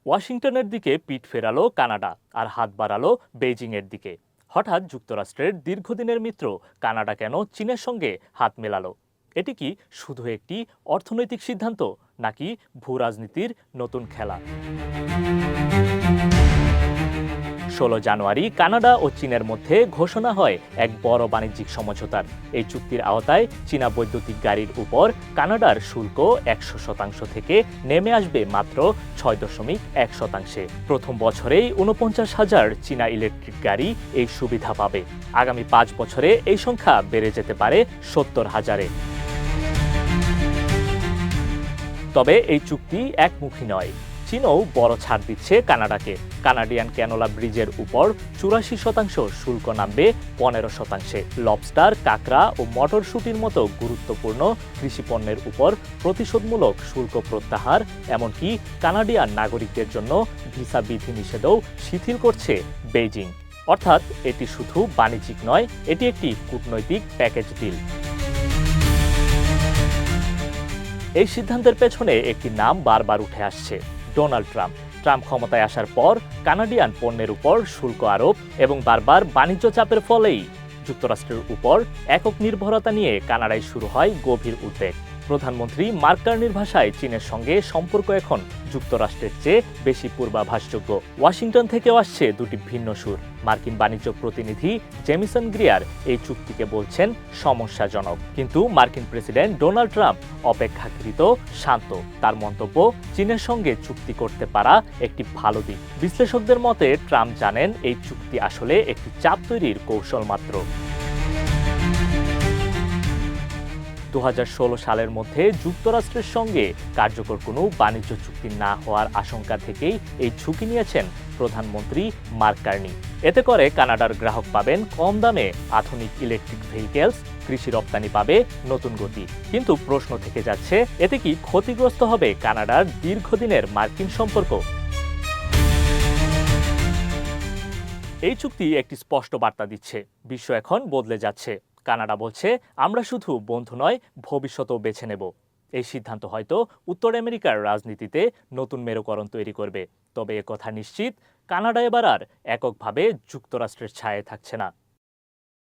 ওয়াশিংটনের দিকে পিঠ ফেরালো কানাডা আর হাত বাড়ালো বেইজিংয়ের দিকে। হঠাৎ যুক্তরাষ্ট্রের দীর্ঘদিনের মিত্র কানাডা কেন চীনের সঙ্গে হাত মেলালো? এটি কি শুধু একটি অর্থনৈতিক সিদ্ধান্ত, নাকি ভূ রাজনীতির নতুন খেলা? 16 জানুয়ারি কানাডা ও চীনের মধ্যে ঘোষণা হয় এক বড় বাণিজ্যিক সমঝোতার। এই চুক্তির আওতায় চীনা বৈদ্যুতিক গাড়ির উপর কানাডার শুল্ক 100% থেকে নেমে আসবে মাত্র 6.1%। প্রথম বছরেই 49,000 চীনা ইলেকট্রিক গাড়ি এই সুবিধা পাবে। আগামী 5 বছরে এই সংখ্যা বেড়ে যেতে পারে 70,000-এ। তবে এই চুক্তি একমুখী নয়। চীনও বড় ছাড় দিচ্ছে কানাডাকে। কানাডিয়ান ক্যানোলা ব্রিজের উপর 84% শুল্ক নামবে 15%। লবস্টার, কাঁকড়া ও মটরশুঁটির মতো গুরুত্বপূর্ণ কৃষিপণ্যের উপর প্রতিশোধমূলক শুল্ক প্রত্যাহার, এমনকি কানাডিয়ান নাগরিকদের জন্য ভিসা বিধিনিষেধও শিথিল করছে বেইজিং। অর্থাৎ এটি শুধু বাণিজ্যিক নয়, এটি একটি কূটনৈতিক প্যাকেজ ডিল। এই সিদ্ধান্তের পেছনে একটি নাম বারবার উঠে আসছে: ডোনাল্ড ট্রাম্প। ট্রাম্প ক্ষমতায় আসার পর কানাডিয়ান পণ্যের উপর শুল্ক আরোপ এবং বারবার বাণিজ্য চাপের ফলেই যুক্তরাষ্ট্রের উপর একক নির্ভরতা নিয়ে কানাডায় শুরু হয় গভীর উদ্বেগ। প্রধানমন্ত্রী মার্ক কার্নির ভাষায় চীনের সঙ্গে সম্পর্ক এখন যুক্তরাষ্ট্রের চেয়ে বেশি পূর্বাভাসযোগ্য। ওয়াশিংটন থেকেও আসছে দুটি ভিন্ন সুর। মার্কিন বাণিজ্য প্রতিনিধি জেমিসন গ্রিয়ার এই চুক্তিকে বলছেন সমস্যাজনক, কিন্তু মার্কিন প্রেসিডেন্ট ডোনাল্ড ট্রাম্প অপেক্ষাকৃত শান্ত। তার মন্তব্য, চীনের সঙ্গে চুক্তি করতে পারা একটি ভালো দিক। বিশ্লেষকদের মতে ট্রাম্প জানেন এই চুক্তি আসলে একটি চাপ তৈরির কৌশল মাত্র। 2016 সালের মধ্যে যুক্তরাষ্ট্রের সঙ্গে কার্যকর কোনো বাণিজ্য চুক্তি না হওয়ার আশঙ্কা থেকেই এই ঝুঁকি নিয়েছেন প্রধানমন্ত্রী মার্ক কার্নি। এতে করে কানাডার গ্রাহক পাবেন কম দামে আধুনিক ইলেকট্রিক ভেহিকেলস, কৃষি রপ্তানি পাবে নতুন গতি। কিন্তু প্রশ্ন থেকে যাচ্ছে, এতে কি ক্ষতিগ্রস্ত হবে কানাডার দীর্ঘদিনের মার্কিন সম্পর্ক? এই চুক্তি একটি স্পষ্ট বার্তা দিচ্ছে, বিশ্ব এখন বদলে যাচ্ছে। কানাডা বলছে, আমরা শুধু বন্ধু নয়, ভবিষ্যতও বেছে নেব। এই সিদ্ধান্ত হয়তো উত্তর আমেরিকার রাজনীতিতে নতুন মেরুকরণ তৈরি করবে। তবে একথা নিশ্চিত, কানাডা এবার আর এককভাবে যুক্তরাষ্ট্রের ছায়ায় থাকছে না।